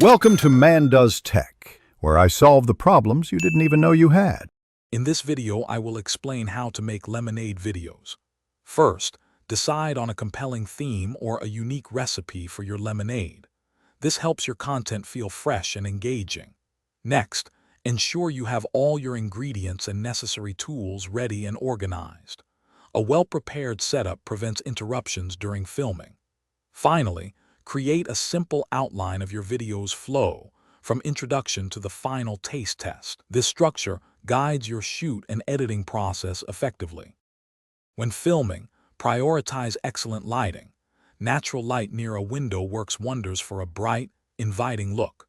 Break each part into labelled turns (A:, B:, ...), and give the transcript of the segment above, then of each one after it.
A: Welcome to Man Does Tech, where I solve the problems you didn't even know you had.
B: In this video, I will explain how to make lemonade videos. First, decide on a compelling theme or a unique recipe for your lemonade. This helps your content feel fresh and engaging. Next, ensure you have all your ingredients and necessary tools ready and organized. A well-prepared setup prevents interruptions during filming. Finally, create a simple outline of your video's flow, from introduction to the final taste test. This structure guides your shoot and editing process effectively. When filming, prioritize excellent lighting. Natural light near a window works wonders for a bright, inviting look.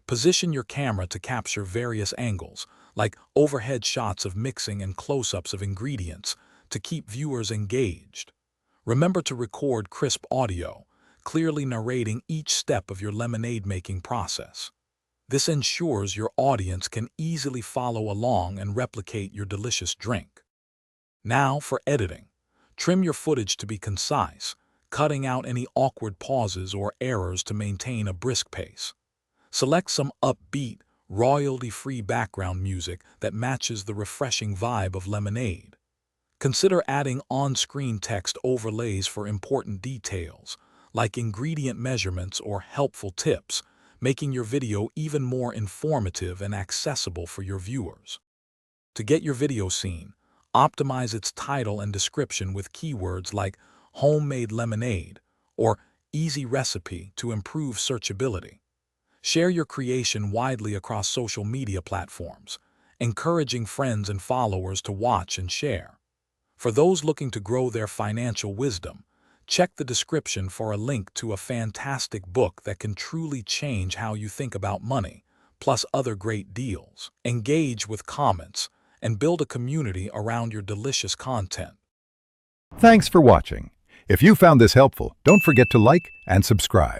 B: Position your camera to capture various angles, like overhead shots of mixing and close-ups of ingredients, to keep viewers engaged. Remember to record crisp audio, clearly narrating each step of your lemonade-making process. This ensures your audience can easily follow along and replicate your delicious drink. Now for editing. Trim your footage to be concise, cutting out any awkward pauses or errors to maintain a brisk pace. Select some upbeat, royalty-free background music that matches the refreshing vibe of lemonade. Consider adding on-screen text overlays for important details, like ingredient measurements or helpful tips, making your video even more informative and accessible for your viewers. To get your video seen, optimize its title and description with keywords like homemade lemonade or easy recipe to improve searchability. Share your creation widely across social media platforms, encouraging friends and followers to watch and share. For those looking to grow their financial wisdom, check the description for a link to a fantastic book that can truly change how you think about money, plus other great deals. Engage with comments and build a community around your delicious content.
A: Thanks for watching. If you found this helpful, don't forget to like and subscribe.